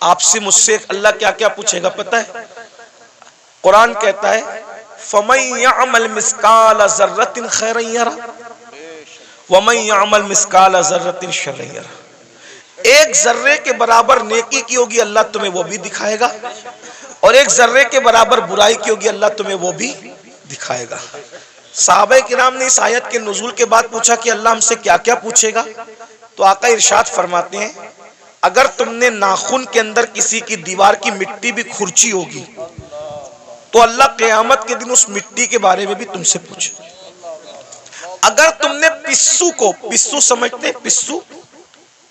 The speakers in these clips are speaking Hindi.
आपसे मुझसे अल्लाह क्या क्या पूछेगा पता है? कुरान कहता है फमन यअमल मिस्काल ज़र्रतिन खैरन यरा वमन यअमल मिस्काल ज़र्रतिन शर्रन यरा। एक जर्रे के बराबर नेकी की होगी अल्लाह तुम्हें वो भी दिखाएगा, और एक जर्रे के बराबर बुराई की होगी अल्लाह तुम्हें वो भी दिखाएगा। सहाबा किराम ने इस आयत के नुज़ूल के बाद पूछा कि अल्लाह हमसे क्या क्या पूछेगा, तो आका इरशाद फरमाते हैं अगर तुमने नाखून के अंदर किसी की दीवार की मिट्टी भी खुरची होगी तो अल्लाह क़यामत के दिन उस मिट्टी के बारे में भी तुमसे पूछे। अगर तुमने पिस्सू को, पिस्सू समझते हैं? पिस्सू,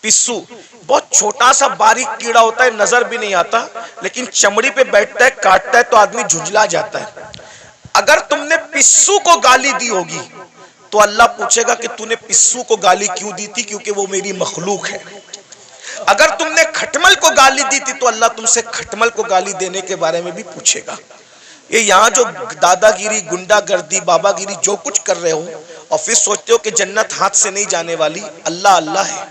पिस्सू बहुत छोटा सा बारीक कीड़ा होता है, नजर भी नहीं आता, लेकिन चमड़ी पे बैठता है, काटता है तो आदमी झुंझला जाता है। अगर तुमने पिस्सू को गाली दी होगी तो अल्लाह पूछेगा कि तूने पिस्सू को गाली क्यों दी थी, क्योंकि वो मेरी मखलूक है। अगर तुमने खटमल को गाली दी थी तो अल्लाह तुमसे खटमल को गाली देने के बारे में भी पूछेगा। ये यहाँ जो दादागिरी, गुंडागर्दी, बाबागिरी जो कुछ कर रहे हो और फिर सोचते हो कि जन्नत हाथ से नहीं जाने वाली, अल्लाह अल्लाह है,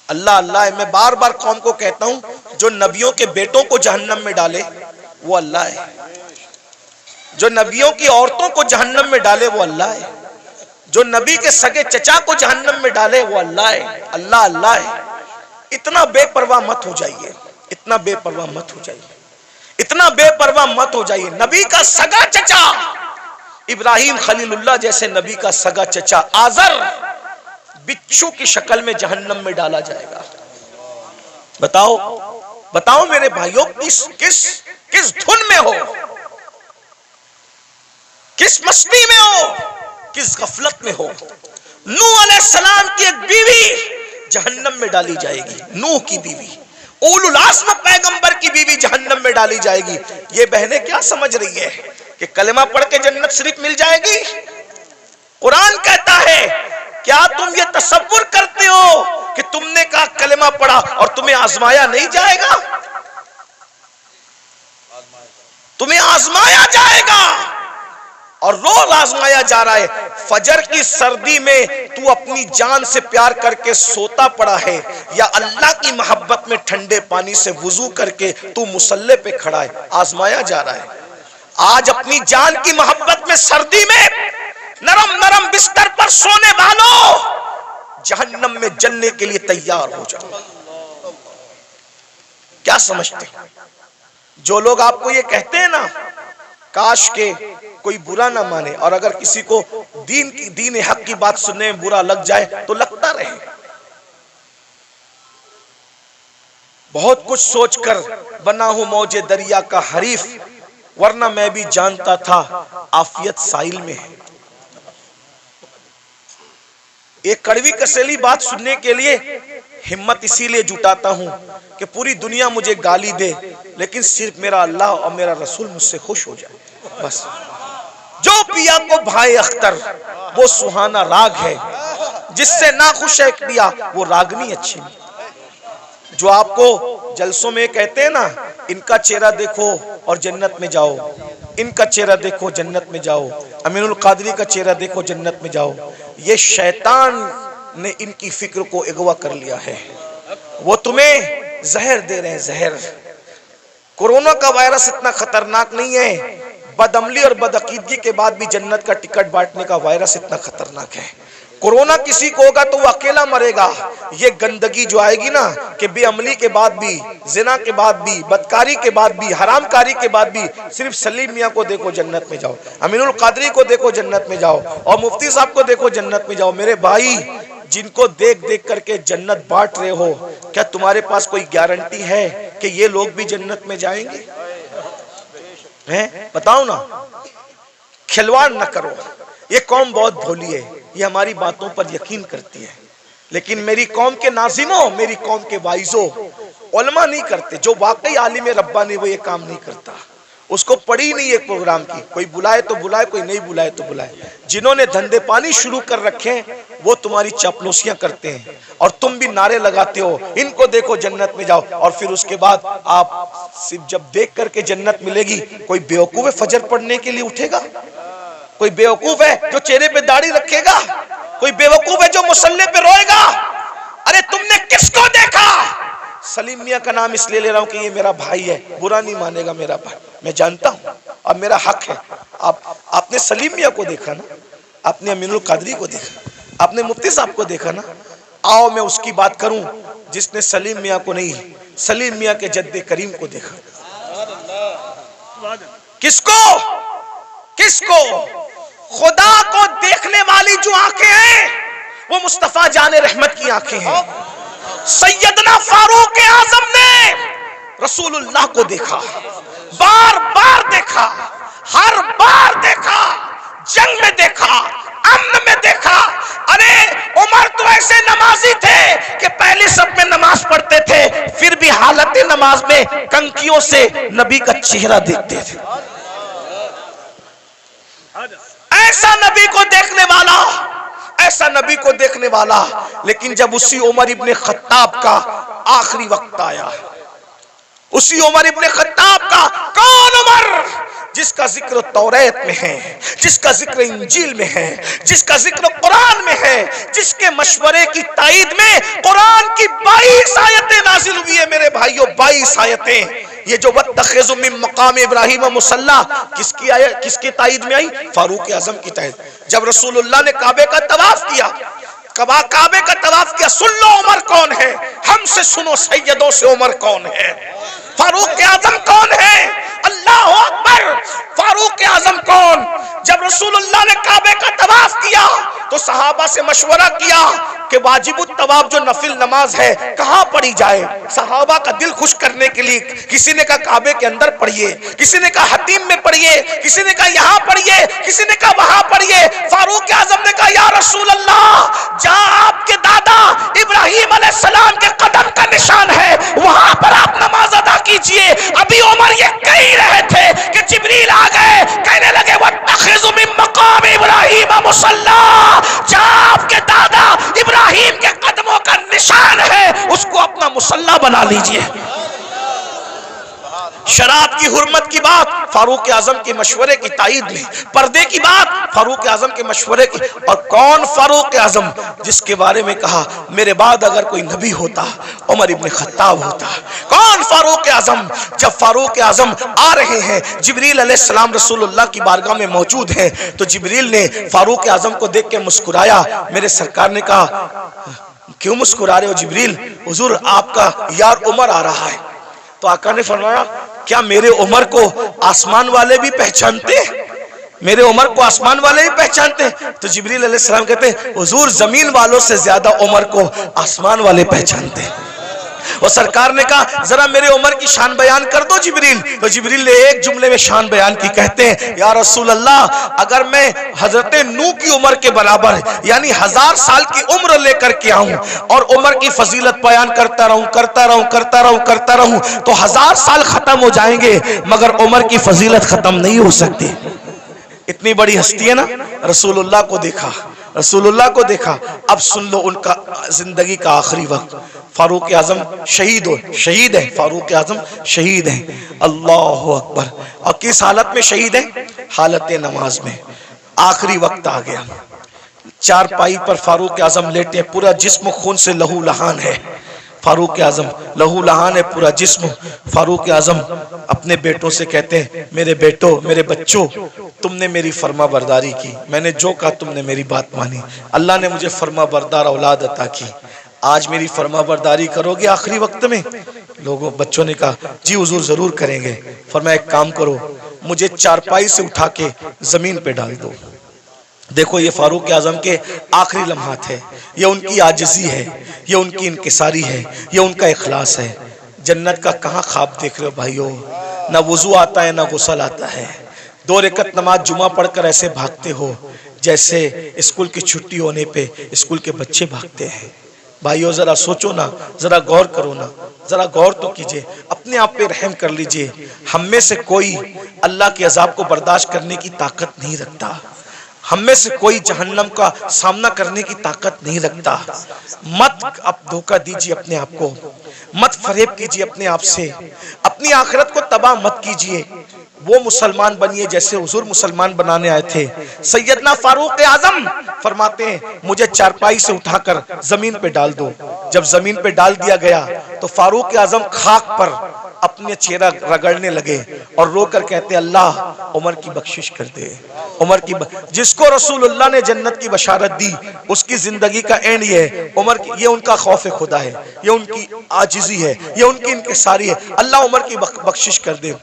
अल्लाह अल्लाह है। मैं बार बार कौम को कहता हूं जो नबियों के बेटों को जहन्नम में डाले वो अल्लाह है, जो नबियों की औरतों को जहन्नम में डाले वो अल्लाह है, जो नबी के सगे चचा को जहन्नम में डाले वो अल्लाह है। अल्लाह अल्लाह है। इतना बेपरवाह मत हो जाइए, इतना बेपरवाह मत हो जाइए, इतना बेपरवाह मत हो जाइए। नबी का सगा चचा इब्राहिम खलीलुल्लाह जैसे नबी का सगा चचा आजर बिच्छू की शक्ल में जहन्नम में डाला जाएगा। बताओ बताओ मेरे भाइयों, किस किस किस धुन में हो, किस मस्ती में हो, किस गफलत में हो। नूह अलैहिस्सलाम की एक बीवी जहन्नम में डाली जाएगी, नूह की बीवी, उलुल आज़्म पैगंबर की बीवी जहन्नम में डाली जाएगी। ये बहनें क्या समझ रही है कि कलमा पढ़ के जन्नत शरीफ मिल जाएगी? कुरान कहता है क्या तुम ये तसव्वुर करते हो कि तुमने कहा कलमा पढ़ा और तुम्हें आजमाया नहीं जाएगा? तुम्हें आजमाया जाएगा और रोज आजमाया जा रहा है। फजर की सर्दी में तू अपनी जान से प्यार करके सोता पड़ा है, या अल्लाह की मोहब्बत में ठंडे पानी से वुजू करके तू मुसल्ले पे खड़ा है, आजमाया जा रहा है। आज अपनी जान की मोहब्बत में सर्दी में नरम नरम बिस्तर पर सोने वालों, जहन्नम में जलने के लिए तैयार हो जाओ। क्या समझते हैं? जो लोग आपको ये कहते हैं ना, काश के कोई बुरा ना माने, और अगर किसी को दीन हक की बात सुनने में बुरा लग जाए तो लगता रहे। बहुत कुछ सोचकर बना हूं मौजे दरिया का हरीफ, वरना मैं भी जानता था आफियत साहिल में है। एक कड़वी कसेली बात सुनने के लिए हिम्मत इसीलिए जुटाता हूं कि पूरी दुनिया मुझे गाली दे, लेकिन सिर्फ मेरा अल्लाह और मेरा रसूल मुझसे खुश हो जाए, बस। जो पिया को भाई अख्तर वो सुहाना राग है, जिससे ना खुश है पिया वो रागनी अच्छी नहीं। जो आपको जलसों में कहते हैं ना, इनका चेहरा देखो और जन्नत में जाओ, इनका चेहरा देखो जन्नत में जाओ, अमीनुल कादरी का चेहरा देखो जन्नत में जाओ, ये शैतान ने इनकी फिक्र को अगवा कर लिया है। वो तुम्हें जहर दे रहे हैं, जहर। कोरोना का वायरस इतना खतरनाक नहीं है, बदअमली और बदअकीदगी के बाद भी जन्नत का टिकट बांटने का वायरस इतना खतरनाक है। कोरोना किसी को होगा तो वो अकेला मरेगा। ये गंदगी जो आएगी ना कि बेअमली के बाद भी, जिना के बाद भी, बदकारी के बाद भी, हरामकारी के बाद भी, सिर्फ सलीम मियाँ को देखो जन्नत में जाओ, अमीनुल कादरी को देखो जन्नत में जाओ, और मुफ्ती साहब को देखो जन्नत में जाओ। मेरे भाई, जिनको देख देख करके जन्नत बांट रहे हो, क्या तुम्हारे पास कोई गारंटी है कि ये लोग भी जन्नत में जाएंगे? हैं? बताओ ना। खिलवाड़ न करो। ये कौम बहुत भोली है, ये हमारी बातों पर यकीन करती है, लेकिन मेरी कौम के नाज़िमों, मेरी कौम के वाइजों, उलमा नहीं करते। जो वाकई आलिम रब्बानी वो ये काम नहीं करता। उसको पड़ी नहीं है प्रोग्राम की, कोई बुलाए तो बुलाए, कोई नहीं बुलाए तो बुलाए। जिन्होंने धंधे पानी शुरू कर रखे वो तुम्हारी चापलूसियां करते हैं और तुम भी नारे लगाते हो, इनको देखो जन्नत में जाओ, और फिर उसके बाद आप सिर्फ जब देख करके जन्नत मिलेगी, कोई बेवकूफ है फजर पढ़ने के लिए उठेगा? कोई बेवकूफ है जो चेहरे पे दाढ़ी रखेगा? कोई बेवकूफ है जो मुसल्ले पे रोएगा? अरे तुमने किसको देखा सलीम मियाँ का नाम इसलिए ले रहा हूँ कि ये मेरा भाई है, बुरा नहीं मानेगा मेरा भाई, मैं जानता हूँ, अब मेरा हक है। आपने सलीम मियाँ को देखा ना, आपने अमीनुल कादरी को देखा, आपने मुफ्ती साहब को देखा ना, आओ मैं उसकी बात करूं जिसने सलीम मियाँ को नहीं, सलीम मियाँ के जद्दे करीम को देखा। किसको? किसको? खुदा को देखने वाली जो आंखें हैं वो मुस्तफा जाने रहमत की आंखें हैं। सैयदना फारूक आजम ने रसूलुल्लाह को देखा, बार बार देखा, हर बार देखा, जंग में देखा, अम्न में देखा। अरे उमर तो ऐसे नमाजी थे कि पहले सब में नमाज पढ़ते थे, फिर भी हालत नमाज में कंकियों से नबी का चेहरा देखते थे। ऐसा नबी को देखने वाला, ऐसा नबी को देखने वाला। लेकिन जब उसी उमर इब्ने खत्ताब का आखिरी वक्त आया, उसी उमर इब्ने खत्ताब का, कौन उमर जिसका जिक्र तौरात में है, जिसका जिक्र इंजील में है, जिसका जिक्र कुरान में है, जिसके मशवरे की ताईद में कुरान की 22 आयतें नाजिल हुई है मेरे भाइयों, 22 आयतें। ये जो वत्तखिज़ु मिन मकाम इब्राहीम मुसल्ला किसकी आयत, किसकी ताईद में आई? फारूक आजम की ताईद। जब रसूलुल्लाह ने काबे का तवाफ किया, काबे का तवाफ किया, सुन लो उमर कौन है, हमसे सुनो सैयदों से उमर कौन है, फारूक आजम कौन है? अल्लाह अकबर। फारूक आजम कौन? जब रसूलुल्लाह ने काबे का तवाफ किया तो सहाबा से मशवरा किया कि वाजिबुत तवाफ जो नफिल नमाज है कहां पढ़ी जाए। सहाबा का दिल खुश करने के लिए किसी ने कहा काबे के अंदर पढ़िए, किसी ने कहा हतीम में पढ़िए, किसी ने कहा यहां पढ़िए, किसी ने कहा वहां पढ़िए। फारूक आजम ने कहा या रसूल अल्लाह, जहां आपके दादा इब्राहिम अलैहिस्सलाम के कदम का निशान है वहां पर आप नमाज अदा कीजिए। अभी उमर ये कह ही रहे थे कि जिब्रील आ गए, कहने लगे वत्तखिज़ु मिन मकाम इब्राहीम मुसल्ला, जहां आपके दादा इब्राहिम के कदमों का निशान है उसको अपना मुसल्ला बना लीजिए। शराब की हुर्मत की बात फारूक आजम के मशवरे की ताईद में, पर्दे की बात फारूक आजम के मशवरे की। और कौन फारूक आजम जिसके बारे में कहा मेरे बाद अगर कोई नबी होता उमर इब्ने खत्ताब होता। कौन फारूक आजम? जब फारूक आजम आ रहे हैं, जिब्रील अलैहिस्सलाम रसूलुल्लाह की बारगाह में मौजूद हैं, तो जिब्रील ने फारूक आजम को देख के मुस्कुराया। मेरे सरकार ने कहा क्यों मुस्कुरा रहे हो जिब्रील? हुजूर आपका यार उमर आ रहा है। तो आका ने फरमाया क्या मेरे उमर को आसमान वाले भी पहचानते? मेरे उमर को आसमान वाले भी पहचानते? तो जिब्रील अलैहिस्सलाम कहते हैं हुजूर जमीन वालों से ज्यादा उमर को आसमान वाले पहचानते। और सरकार ने कहा जरा मेरे उमर की शान बयान कर दो जिब्रील। तो जिब्रील ने एक जुमले में शान बयान की, कहते हैं या रसूल अल्लाह, अगर मैं हजरत नूह की उम्र के बराबर यानी 1000 साल की उम्र लेकर के आऊं और उमर की फजीलत बयान करता रहूं तो 1000 साल खत्म हो जाएंगे मगर उमर की फजीलत खत्म नहीं हो सकती। इतनी बड़ी हस्ती है ना। रसूलुल्लाह को देखा, रसूलुल्लाह को देखा। अब सुन लो उनका जिंदगी का आखिरी वक्त। फारूक आजम शहीद है, फारूक आजम शहीद है। अल्लाह अकबर। और किस हालत में शहीद है? हालत नमाज में। आखिरी वक्त आ गया, चारपाई पर फारूक आजम लेटे, पूरा जिस्म खून से लहू लहान है। फारूक आजम लहू लहान है पूरा जिस्म। फारूक आजम अपने बेटों से कहते हैं मेरे बेटों, मेरे बच्चों, तुमने मेरी फर्मा बरदारी की, मैंने जो कहा तुमने मेरी बात मानी, अल्लाह ने मुझे फर्मा बरदार औलाद अता की, आज मेरी फर्मा बरदारी करोगे आखिरी वक्त में? लोगों बच्चों ने कहा जी हुजूर जरूर करेंगे। फरमाया एक काम करो, मुझे चारपाई से उठा के जमीन पे डाल दो। देखो ये फारूक आजम के आखिरी लम्हात है, ये उनकी आजिज़ी है, ये उनकी इनकिसारी है, ये उनका इखलास है। जन्नत का कहाँ ख्वाब देख रहे हो भाइयों? ना वुजू आता है ना गुस्ल आता है। 2 रकअत नमाज जुमा पढ़कर ऐसे भागते हो जैसे स्कूल की छुट्टी होने पे स्कूल के बच्चे भागते हैं। भाइयों जरा सोचो ना, जरा गौर करो ना, जरा गौर तो कीजिए, अपने आप पे रहम कर लीजिए। हम में से कोई अल्लाह के अजाब को बर्दाश्त करने की ताकत नहीं रखता, हम में से कोई जहन्नम का सामना करने की ताकत नहीं रखता। मत अब धोखा दीजिए अपने आप को, मत फरेब कीजिए अपने आप से, अपनी आखिरत को तबाह मत कीजिए। वो मुसलमान बनिए जैसे हुजूर मुसलमान बनाने आए थे। सैयदना फारूक आजम फरमाते हैं मुझे चारपाई से उठाकर जमीन पे डाल दो। जब जमीन पे डाल दिया गया तो फारूक आजम खाक पर अपने चेहरा रगड़ने लगे और रोकर कहते अल्लाह उमर की बख्शिश कर दे। उमर की जिसको रसूलुल्लाह ने जन्नत की बशारत दी उसकी जिंदगी का एंड ये है। उमर की ये उनका खौफ खुदा है, ये उनकी आजिजी है, ये उनकी इनकिसारी है। अल्लाह उमर की बख्शिश कर दे,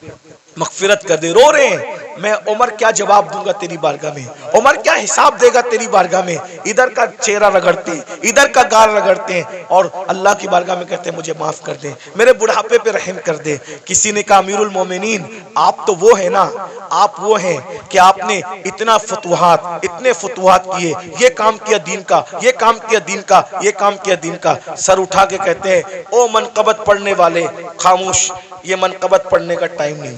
मगफिरत कर दे। रो रहे हैं, मैं उमर क्या जवाब दूंगा तेरी बारगाह में, उमर क्या हिसाब देगा तेरी बारगाह में। इधर का चेहरा रगड़ते हैं, इधर का गाल रगड़ते हैं और अल्लाह की बारगाह में कहते हैं मुझे माफ कर दे, मेरे बुढ़ापे पे रहम कर दे। किसी ने कहा अमीरुल मोमिनीन आप तो वो है ना, आप वो हैं कि आपने इतना फतुहात, इतने फतुहात किए, ये काम किया दीन का, ये काम किया दीन का, ये काम किया दीन का। सर उठा के कहते हैं ओ मनकबत पढ़ने वाले खामोश, ये मनकबत पढ़ने का टाइम नहीं।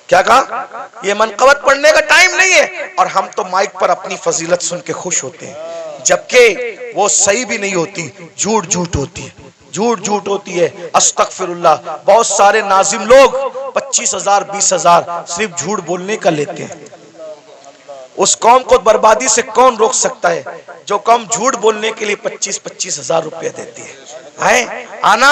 क्या कहा? ये मनकबत पढ़ने का टाइम नहीं है। और हम तो माइक पर अपनी फजीलत सुन के खुश होते हैं, जबकि वो सही भी नहीं होती, झूठ झूठ होती है, झूठ झूठ होती है। अस्तगफिरुल्लाह। बहुत सारे नाजिम लोग 25,000 20,000 सिर्फ झूठ बोलने का लेते हैं। उस कौम को बर्बादी से कौन रोक सकता है जो कौम झूठ बोलने के लिए 25,000 रुपया देती है। आना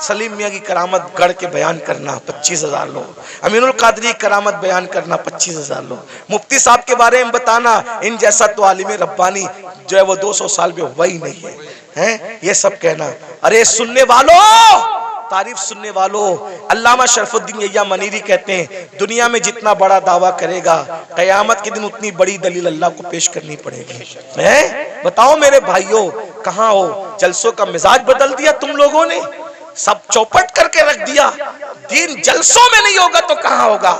सलीम मियाँ की करामत गढ़ के बयान करना 25,000 लोग, अमीनुल कादरी करामत बयान करना 25,000 लोग, मुफ्ती साहब के बारे में बताना, इन जैसा तो आलिम रब्बानी जो है वो 200 साल में हुआ ही नहीं है, ये सब कहना। अरे सुनने वालों, तारीफ सुनने वालों, अल्लामा शरफुद्दीन यहिया मनीरी कहते हैं दुनिया में जितना बड़ा दावा करेगा कयामत के दिन उतनी बड़ी दलील अल्लाह को पेश करनी पड़ेगी। बताओ मेरे भाइयों कहाँ हो? जलसों का मिजाज बदल दिया तुम लोगों ने, सब चौपट करके रख दिया। दीन जलसों में नहीं होगा तो कहाँ होगा?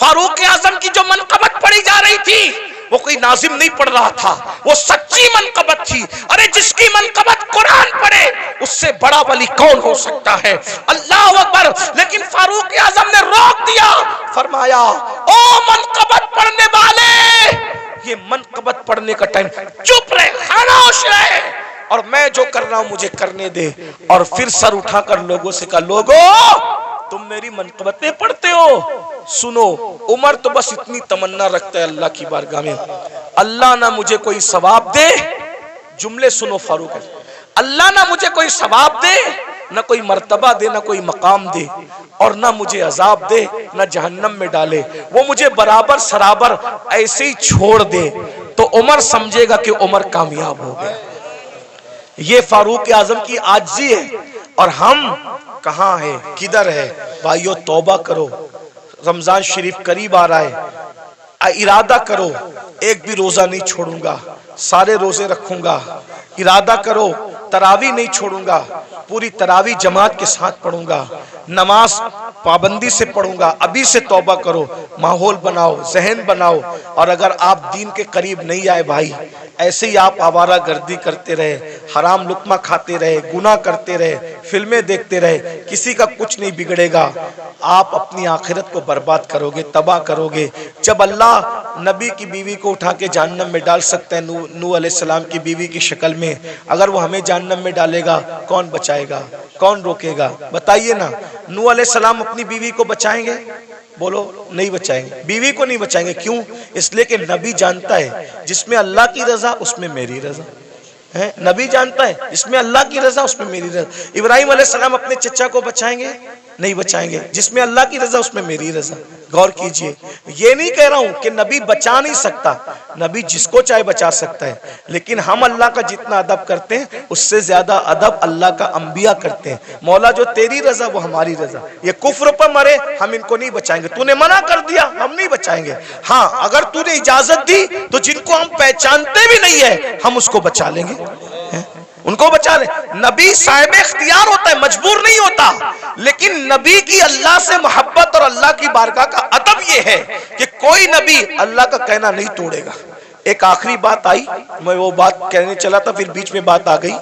फारूक आजम की जो मनकबत पढ़ी जा रही थी वो कोई नाजिम नहीं पढ़ रहा था, वो सच्ची मनकबत थी। अरे जिसकी मनकबत कुरान पढ़े उससे बड़ा वली कौन हो सकता है? अल्लाह अकबर। लेकिन फारूक आजम ने रोक दिया, फरमाया ओ मनकबत पढ़ने वाले, ये मनकबत पढ़ने का टाइम, चुप रहे, खामोश रहे और मैं जो कर रहा हूं मुझे करने दे। और फिर सर उठाकर लोगों से कहा लोगों तुम मेरी मनकबतें पढ़ते हो, सुनो। उमर तो बस इतनी तमन्ना रखता है अल्लाह की बारगाह में, अल्लाह ना मुझे कोई सवाब दे, जुमले सुनो फारूक, अल्लाह ना मुझे कोई सवाब दे, ना कोई मर्तबा दे, ना कोई मकाम दे, और ना मुझे अजाब दे, ना जहन्नम में डाले, वो मुझे बराबर सराबर ऐसे ही छोड़ दे तो उमर समझेगा कि उमर कामयाब हो गया। ये फारूक आजम की आजिज़ी है। और हम कहाँ है, किधर है? भाइयों तौबा करो, रमजान शरीफ करीब आ रहा है, इरादा करो एक भी रोजा नहीं छोड़ूंगा, सारे रोजे रखूंगा। इरादा करो तरावी नहीं छोड़ूंगा, पूरी तरावी जमात के साथ पढ़ूंगा, नमाज पाबंदी से पढ़ूंगा। अभी से तौबा करो, माहौल बनाओ, जहन बनाओ। और अगर आप दीन के करीब नहीं आए भाई, ऐसे ही आप आवारा गर्दी करते रहे, हराम लुक्मा खाते रहे, गुनाह करते रहे, फिल्में देखते रहे, किसी का कुछ नहीं बिगड़ेगा। आप अपनी आखिरत को बर्बाद करोगे, तबाह करोगे। जब अल्लाह नबी की बीवी को उठा के जहन्नम में डाल सकता है, नूह अलैहिस्सलाम की बीवी की शक्ल में, अगर वो हमें जहन्नम में डालेगा कौन बचाएगा, कौन रोकेगा? बताइए ना। नूह अलैहिस्सलाम अपनी बीवी को बचाएंगे? बोलो नहीं बचाएंगे, बीवी को नहीं बचाएंगे। क्यों? इसलिए कि नबी जानता है जिसमें अल्लाह की रजा उसमें मेरी रजा है। नबी जानता है जिसमें अल्लाह की रजा उसमें मेरी रजा। इब्राहिम अलैहिस्सलाम अपने चचा को बचाएंगे? नहीं बचाएंगे। जिसमें अल्लाह की रजा उसमें मेरी रजा। गौर कीजिए, ये नहीं कह रहा हूं कि नबी बचा नहीं सकता, नबी जिसको चाहे बचा सकता है, लेकिन हम अल्लाह का जितना अदब करते हैं उससे ज्यादा अदब अल्लाह का अंबिया करते हैं। मौला जो तेरी रजा वो हमारी रजा। ये कुफ्र पर मरे हम इनको नहीं बचाएंगे, तूने मना कर दिया हम नहीं बचाएंगे। हाँ अगर तूने इजाजत दी तो जिनको हम पहचानते भी नहीं है हम उसको बचा लेंगे, उनको बचा ले। नबी साहिब इख्तियार होता है, मजबूर नहीं होता। लेकिन नबी की अल्लाह से मोहब्बत और अल्लाह की बारगाह का अदब यह है कि कोई नबी अल्लाह का कहना नहीं तोड़ेगा। एक आखिरी बात आई, मैं वो बात कहने चला था फिर बीच में बात आ गई।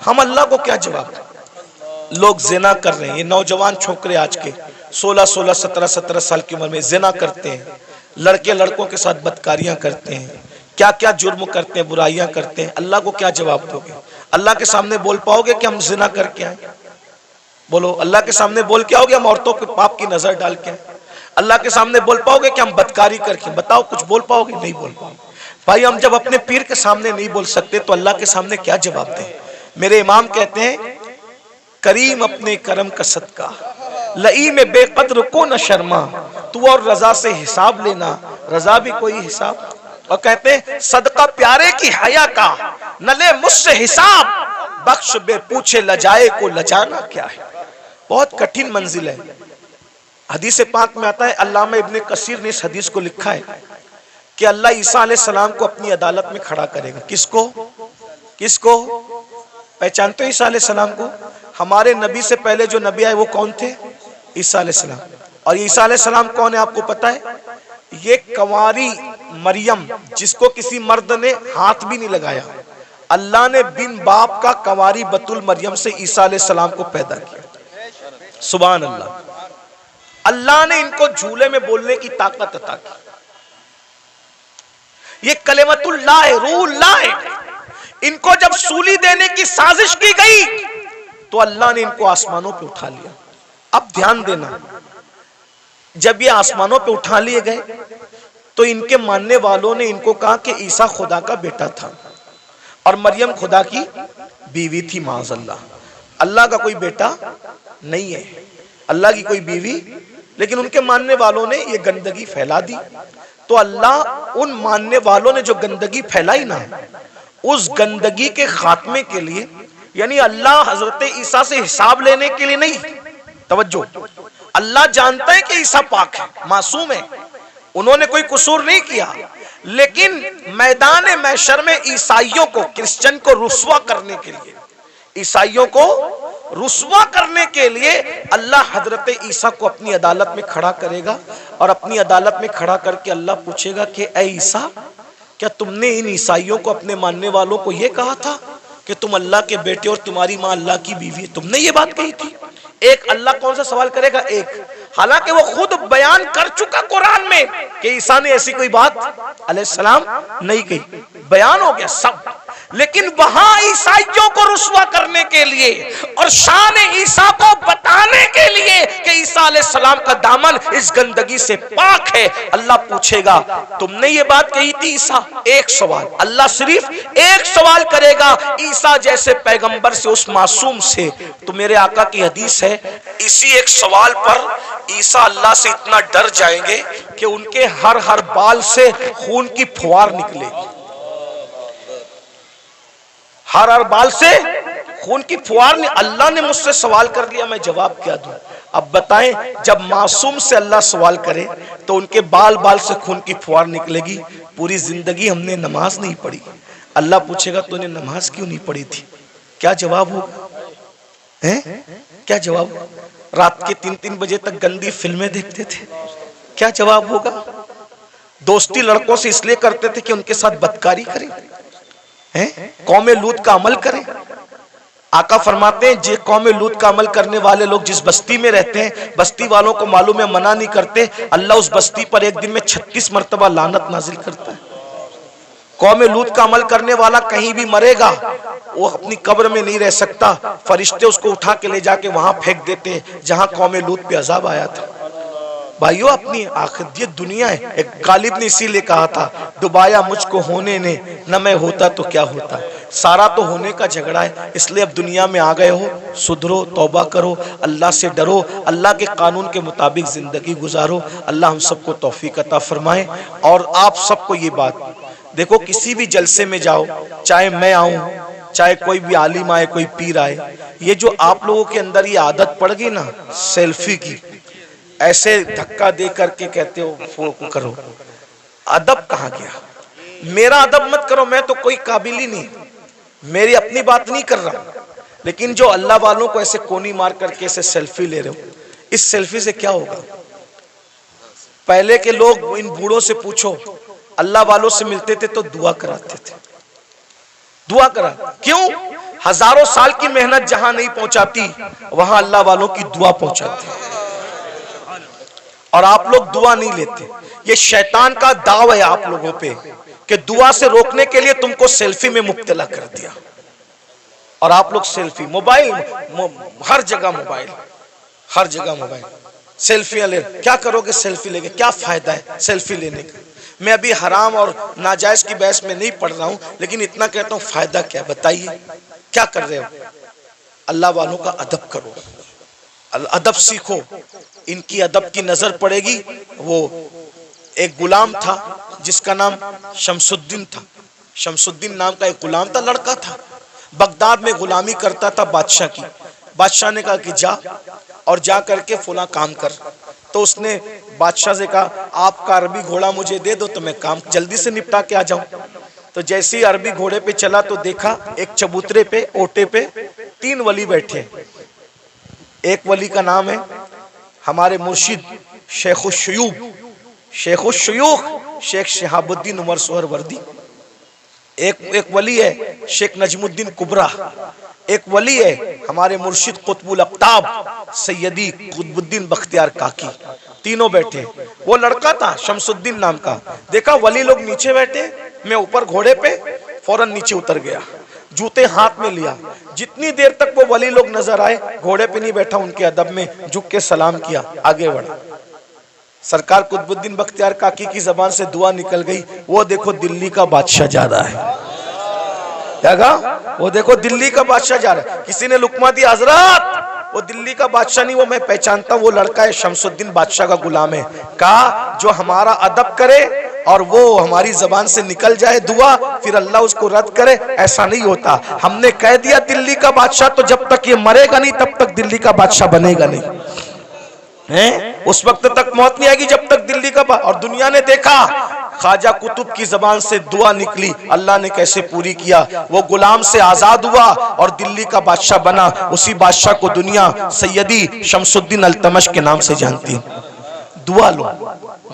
हम अल्लाह को क्या जवाब दें? लोग जिना कर रहे हैं, ये नौजवान छोकरे आज के 16-16, 17-17 साल की उम्र में जिना करते हैं, लड़के लड़कों के साथ बदकारियां करते हैं, क्या क्या जुर्म करते हैं, बुराइयां करते हैं। अल्लाह को क्या जवाब दोगे? अल्लाह के सामने बोल पाओगे कि हम जिना करके आए? बोलो अल्लाह के सामने बोल के आओगे हम औरतों के पाप की नजर डाल के आए? अल्लाह के सामने बोल पाओगे कि हम बदकारी करके? बताओ, कुछ बोल पाओगे? नहीं बोल पाओगे। भाई हम जब अपने पीर के सामने नहीं बोल सकते तो अल्लाह के सामने क्या जवाब दें? मेरे इमाम कहते हैं, करीम अपने करम का सदका, लई में बेकद्र को न शर्मा, तू और रजा से हिसाब लेना, रजा भी कोई हिसाब। और कहते हैं, सदका प्यारे की हया का, न ले मुझसे हिसाब, बख्श बे पूछे लजाए को लजाना क्या है। बहुत कठिन मंजिल है। हदीस पाक में आता है, अल्लामा इब्ने कसीर ने इस हदीस को लिखा है कि अल्लाह ईसा अलैहिस्सलाम को अपनी अदालत में खड़ा करेगा। किसको? किसको पहचानते हो? ईसा अलैहिस्सलाम को। हमारे नबी से पहले जो नबी आए वो कौन थे? ईसा अलैहिस्सलाम। और ईसा अलैहिस्सलाम कौन है आपको पता है? ये कंवारी मरियम, जिसको किसी मर्द ने हाथ भी नहीं लगाया, अल्लाह ने बिन बाप का कंवारी बतुल मरियम से ईसा अलैहिस्सलाम को पैदा किया। सुभान अल्लाह। अल्लाह ने इनको झूले में बोलने की ताकत अता की। ये कलेमतुल्लाह है, रूहुल्लाह है। इनको जब सूली देने की साजिश की गई तो अल्लाह ने इनको आसमानों पे उठा लिया। अब ध्यान देना, जब ये आसमानों पे उठा लिए गए तो इनके मानने वालों ने इनको कहा कि ईसा खुदा का बेटा था और मरियम खुदा की बीवी थी। माज़अल्लाह, अल्लाह का कोई बेटा नहीं है, अल्लाह की कोई बीवी। लेकिन उनके मानने वालों ने ये गंदगी फैला दी। तो अल्लाह उन मानने वालों ने जो गंदगी फैलाई ना, उस गंदगी के खात्मे के लिए, यानी अल्लाह हजरत ईसा से हिसाब लेने के लिए नहीं, तवज्जो, अल्लाह जानता है कि ईसा पाक है, मासूम है, उन्होंने कोई कसूर नहीं किया, लेकिन मैदान महशर में ईसाइयों को, क्रिश्चियन को रुस्वा करने के लिए, ईसाइयों को रुस्वा करने के लिए अल्लाह हजरत ईसा को अपनी अदालत में खड़ा करेगा। और अपनी अदालत में खड़ा करके अल्लाह पूछेगा कि ऐ ईसा, क्या तुमने इन ईसाइयों को, अपने मानने वालों को यह कहा था कि तुम अल्लाह के बेटे और तुम्हारी मां अल्लाह की बीवी है? तुमने ये बात कही थी? एक अल्लाह कौन सा सवाल करेगा? एक। हालांकि वो खुद बयान कर चुका कुरान में कि ईसा ने ऐसी कोई बात अलैहिस्सलाम नहीं कही, बयान हो गया सब। लेकिन वहां ईसाइयों को रुस्वा करने के लिए और शान ईसा को बताने के लिए कि ईसा अलैहिस्सलाम का दामन इस गंदगी से पाक है, अल्लाह पूछेगा तुमने ये बात कही थी ईसा? एक सवाल, अल्लाह सिर्फ एक सवाल करेगा ईसा जैसे पैगंबर से, उस मासूम से। तो मेरे आका की हदीस है, इसी एक सवाल पर ईसा अल्लाह से इतना डर जाएंगे कि उनके हर बाल से खून की फुहार निकलेगी। हर बाल से खून की फुहार। अल्लाह ने मुझसे सवाल कर लिया, मैं जवाब क्या दूं? अब बताएं, जब मासूम से अल्लाह सवाल करे तो उनके बाल बाल से खून की फुहार निकलेगी। पूरी जिंदगी हमने नमाज नहीं पढ़ी, अल्लाह पूछेगा तूने नमाज क्यों नहीं पढ़ी थी? क्या जवाब होगा? हैं? क्या जवाब? रात के 3-3 बजे तक गंदी फिल्में देखते थे, क्या जवाब होगा? दोस्ती लड़कों से इसलिए करते थे कि उनके साथ बदकारी करें, कौमे लूत का अमल करें। आका फरमाते हैं, जे कौमे लूत का अमल करने वाले लोग जिस बस्ती में रहते हैं, बस्ती वालों को मालूम है, मना नहीं करते, अल्लाह उस बस्ती पर एक दिन में 36 मरतबा लानत नाजिल करता है। कौमे लूत का अमल करने वाला कहीं भी मरेगा, वो अपनी कब्र में नहीं रह सकता, फरिश्ते उसको उठा के ले जाके वहां फेंक देते जहां कौमे लूत पे अजाब आया था। भाइयों, अपनी आखिरत ये दुनिया है। एक गालिब ने इसीलिए कहा था, डुबाया मुझको होने ने, न मैं होता तो क्या होता। सारा तो होने का झगड़ा है, इसलिए अब दुनिया में आ गए हो, सुधरो, तौबा करो, अल्लाह से डरो, अल्लाह के कानून के मुताबिक जिंदगी गुजारो। अल्लाह हम सबको तौफीक अता फरमाए। और आप सबको ये बात देखो, किसी भी जलसे में जाओ, चाहे मैं आऊं, चाहे कोई भी आलिम आए, कोई पीर आए, ये जो आप लोगों के अंदर ये आदत पड़ गई ना सेल्फी की, ऐसे धक्का दे करके कहते हो वो करो, अदब कहाँ गया? मेरा अदब मत करो, मैं तो कोई काबिल ही नहीं, मेरी अपनी बात नहीं कर रहा। लेकिन जो अल्लाह वालों को ऐसे कोनी मार करके ऐसे सेल्फी ले रहे हो, इस सेल्फी से क्या होगा? पहले के लोग, इन बूढ़ों से पूछो, अल्लाह वालों से मिलते थे तो दुआ कराते थे, दुआ करा। क्यों? हजारों साल की मेहनत जहां नहीं पहुंचाती, वहां अल्लाह वालों की दुआ पहुंचाती। और आप लोग दुआ नहीं लेते। ये शैतान का दाव है आप लोगों पे कि दुआ से रोकने के लिए तुमको सेल्फी में मुब्तला कर दिया। और आप लोग सेल्फी, मोबाइल, हर जगह मोबाइल, हर जगह मोबाइल। सेल्फियां ले, क्या करोगे सेल्फी लेके, क्या फायदा है सेल्फी लेने का। मैं अभी हराम और नाजायज की बहस में नहीं पढ़ रहा हूं, लेकिन इतना कहता हूं फायदा क्या, बताइए क्या कर रहे हो। अल्लाह वालों का अदब करो, अदब सीखो, इनकी अदब की नजर पड़ेगी। वो एक गुलाम था जिसका नाम शमसुद्दीन था, शमसुद्दीन नाम का एक गुलाम था, लड़का था, बगदाद में गुलामी करता था बादशाह की। बादशाह ने कहा कि जा और जा करके फुला काम कर। तो उसने बादशाह से कहा आपका अरबी घोड़ा मुझे दे दो तो मैं काम जल्दी से निपटा के आ जाऊं। तो जैसे ही अरबी घोड़े पे चला तो देखा एक चबूतरे पे, ओटे पे 3 वली बैठे। एक वली का नाम है हमारे मुर्शिद शेखुश्शयूख, शेख शहाबुद्दीन उमर सोहरवर्दी। एक वली है शेख नजमुद्दीन कुबरा। एक वली है हमारे मुर्शिद कुतुबुल अक्ताब सैयदी कुतुबुद्दीन बख्तियार काकी। तीनों बैठे। वो लड़का था शमसुद्दीन नाम का, देखा वली लोग नीचे बैठे, मैं ऊपर घोड़े पे, फौरन नीचे उतर गया, जूते हाथ में लिया। जितनी देर तक वो वली लोग नजर आए, घोड़े पे नहीं बैठा, उनके अदब में झुक के सलाम किया, आगे बढ़ा। सरकार कुतुबुद्दीन बख्तियार काकी की जबान से दुआ निकल गई, वो देखो दिल्ली का बादशाह जा रहा है। क्या कहा? वो देखो दिल्ली का बादशाह जा रहा है। किसी ने लुकमा दिया, हजरत वो दिल्ली का बादशाह नहीं, वो मैं पहचानता, वो लड़का है शमसुद्दीन बादशाह का गुलाम है। कहा जो हमारा अदब करे और वो हमारी जबान से निकल जाए दुआ, फिर अल्लाह उसको रद्द करे, ऐसा नहीं होता। हमने कह दिया दिल्ली का बादशाह, तो जब तक ये मरेगा नहीं तब तक दिल्ली का बादशाह बनेगा नहीं है। उस वक्त तक मौत नहीं आएगी जब तक दिल्ली का। और दुनिया ने देखा ख्वाजा कुतुब की जबान से दुआ निकली, अल्लाह ने कैसे पूरी किया। वो गुलाम से आजाद हुआ और दिल्ली का बादशाह बना। उसी बादशाह को दुनिया सैयदी शमसुद्दीन अल्तमश के नाम से जानती है। दुआ लो,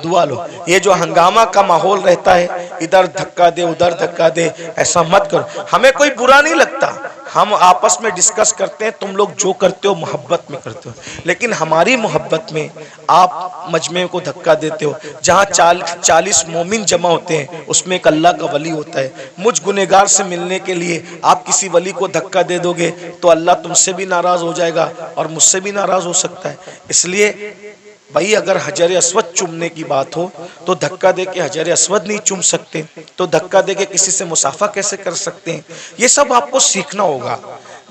दुआ लो। ये जो हंगामा का माहौल रहता है, इधर धक्का दे उधर धक्का दे, ऐसा मत करो। हमें कोई बुरा नहीं लगता, हम आपस में डिस्कस करते हैं, तुम लोग जो करते हो मोहब्बत में करते हो, लेकिन हमारी मोहब्बत में आप मजमे को धक्का देते हो। जहाँ 40 मोमिन जमा होते हैं, उसमें एक अल्लाह का वली होता है। मुझ गुनेगार से मिलने के लिए आप किसी वली को धक्का दे दोगे तो अल्लाह तुमसे भी नाराज हो जाएगा और मुझसे भी नाराज हो सकता है। इसलिए भाई अगर हजर अस्वद चूमने की बात हो तो धक्का दे के हजर अस्वद नहीं चूम सकते, तो धक्का दे के किसी से मुसाफा कैसे कर सकते हैं? ये सब आपको सीखना होगा।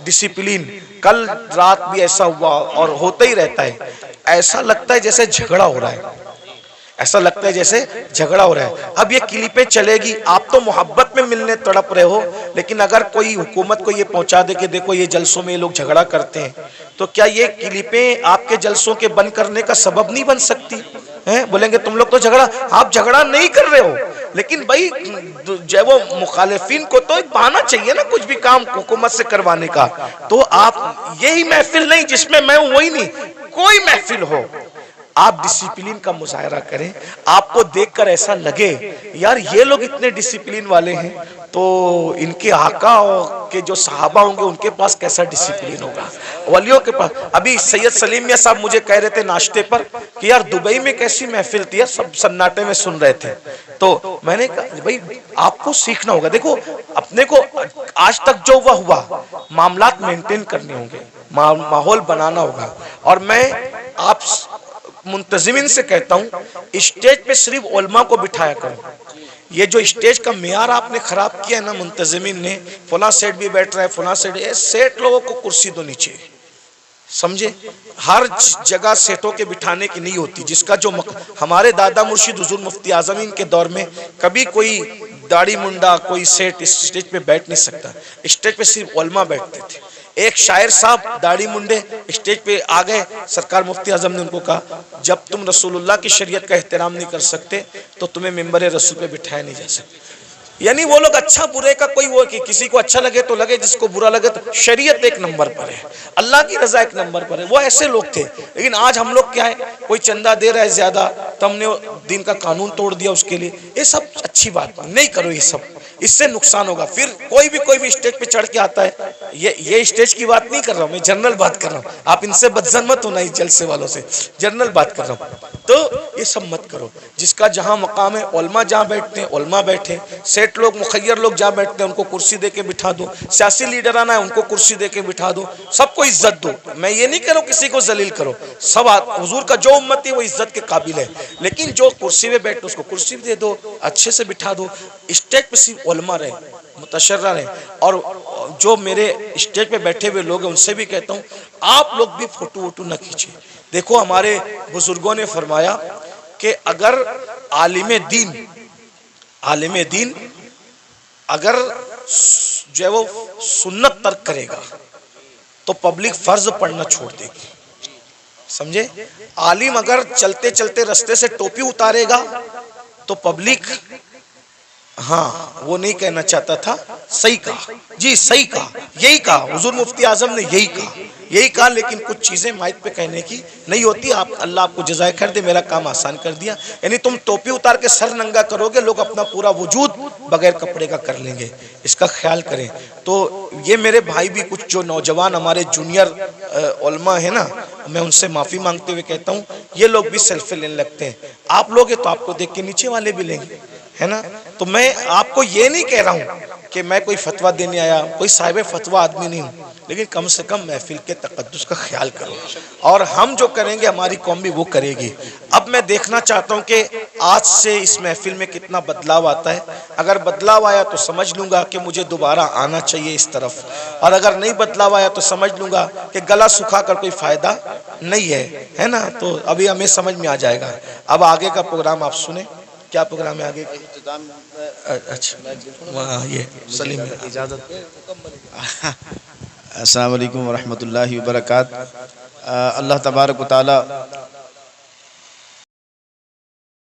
डिसिप्लिन। कल रात भी ऐसा हुआ और होता ही रहता है। ऐसा लगता है जैसे झगड़ा हो रहा है, ऐसा लगता है जैसे झगड़ा हो रहा है। अब ये क्लिपें चलेगी, आप तो मोहब्बत में मिलने तड़प रहे हो, लेकिन अगर कोई हुकूमत को ये पहुंचा दे कि देखो ये जलसों में ये लोग झगड़ा करते हैं, तो क्या ये क्लिपें आपके जलसों के बंद करने का सबब नहीं बन सकती हैं? बोलेंगे तुम लोग तो झगड़ा, आप झगड़ा नहीं कर रहे हो, लेकिन भाई जो वो मुखालिफिन को तो एक बहाना चाहिए ना कुछ भी काम हुकूमत से करवाने का। तो आप यही महफिल नहीं जिसमें मैं हूं, वही नहीं, कोई महफिल हो, आप डिसिप्लिन का मुजाहरा करें। आपको देखकर ऐसा लगे यार ये लोग इतने डिसिप्लिन वाले हैं, तो इनके आका के जो सहाबा होंगे उनके पास कैसा डिसिप्लिन होगा, वलियों के पास। अभी सैयद सलीम मियां साहब मुझे कह रहे थे नाश्ते पर कि यार दुबई में कैसी महफिल थी, सब सन्नाटे में सुन रहे थे। तो मैंने कहा भाई आपको सीखना होगा। देखो अपने को आज तक जो हुआ मामलात मेंटेन करने होंगे, माहौल बनाना होगा। और मैं आप मुंतजिमिन से कहता हूं स्टेज पे सिर्फ उलमा को बिठाया करो। ये जो स्टेज का मेयार आपने खराब किया है ना मुंतजिमिन ने, फला सेठ भी बैठ रहा है, फला सेठ, सेठ लोगों को कुर्सी दो नीचे, समझे? हर जगह सेठों के बिठाने की नहीं होती। जिसका जो हमारे दादा मुर्शिद हुजूर मुफ्ती आजमीन के दौर में कभी कोई दाढ़ी मुंडा कोई सेठ इस स्टेज पे बैठ नहीं सकता। स्टेज पे सिर्फ उलमा बैठते थे। एक शायर साहब दाढ़ी मुंडे स्टेज पे आ गए, सरकार मुफ्ती आजम ने उनको कहा जब तुम रसूलुल्लाह की शरीयत का एहतराम नहीं कर सकते तो तुम्हें मिंबर रसूल पे बिठाया नहीं जा सकता। यानी वो लोग अच्छा बुरे का कोई वो कि किसी को अच्छा लगे तो लगे, जिसको बुरा लगे तो शरीयत एक नंबर पर है, अल्लाह की रजा एक नंबर पर है। वो ऐसे लोग थे। लेकिन आज हम लोग क्या है, कोई चंदा दे रहा है ज्यादा तो हमने दिन का कानून तोड़ दिया उसके लिए। ये सब अच्छी बात नहीं करो, ये सब इससे नुकसान होगा। फिर कोई भी स्टेज पे चढ़ के आता है, ये स्टेज की बात नहीं कर रहा हूँ, मैं जनरल बात कर रहा हूँ। आप इनसे बदजन मत होना, इस जलसे वालों से जनरल बात कर रहा हूँ। तो ये सब मत करो। जिसका जहाँ मकाम है, उलमा जहाँ बैठते हैं उलमा बैठे, सेठ लोग मुखय्यर लोग जहाँ बैठते हैं उनको कुर्सी दे के बिठा दो, सियासी लीडर आना है उनको कुर्सी दे के बिठा दो, सबको इज्जत दो। मैं ये नहीं कह रहा हूँ किसी को जलील करो, सब हुजूर का जो उम्मत है वो इज्जत के काबिल है, लेकिन जो कुर्सी में बैठे उसको कुर्सी दे दो, अच्छे से बिठा दो। स्टेज पे सिर्फ उलमा रहे, मुतशर्रा रहे। और जो मेरे स्टेज पे बैठे हुए लोग हैं उनसे भी कहता हूँ आप लोग भी फोटो वोटो न खींचिए। देखो हमारे बुजुर्गों ने फरमाया कि अगर आलिम दीन अगर जो है वो सुन्नत तर्क करेगा तो पब्लिक फर्ज पढ़ना छोड़ देगी, समझे। आलिम अगर चलते चलते रास्ते से टोपी उतारेगा तो पब्लिक, हाँ वो नहीं कहना चाहता था, सही कहा जी, सही कहा, यही कहा हुजूर मुफ्ती आजम ने, यही कहा। लेकिन कुछ चीजें माइक पे कहने की नहीं होती। आप अल्लाह आपको जज़ाए खैर दे, मेरा काम आसान कर दिया। यानी तुम टोपी उतार के सर नंगा करोगे, लोग अपना पूरा वजूद बगैर कपड़े का कर लेंगे, इसका ख्याल करें। तो ये मेरे भाई भी कुछ जो नौजवान हमारे जूनियर उलमा है ना, मैं उनसे माफी मांगते हुए कहता हूँ ये लोग भी सेल्फी लेने लगते हैं। आप लोग तो आपको देख के नीचे वाले भी लेंगे, है ना। तो मैं आपको ये नहीं कह रहा हूँ कि मैं कोई फतवा देने आया, कोई साहिब फतवा आदमी नहीं हूँ, लेकिन कम से कम महफिल के तकद्दुस का ख्याल करो। और हम जो करेंगे हमारी कौम भी वो करेगी। अब मैं देखना चाहता हूँ कि आज से इस महफिल में कितना बदलाव आता है। अगर बदलाव आया तो समझ लूंगा कि मुझे दोबारा आना चाहिए इस तरफ, और अगर नहीं बदलाव आया तो समझ लूंगा कि गला सुखा कर कोई फायदा नहीं है ना। तो अभी हमें समझ में आ जाएगा। अब आगे का प्रोग्राम आप सुने, क्या प्रोग्राम है आगे? अच्छा ये सलीम इजाज़त। अस्सलाम वालेकुम वरहमतुल्लाहि वबरकातुहू। अल्लाह तबारक व तआला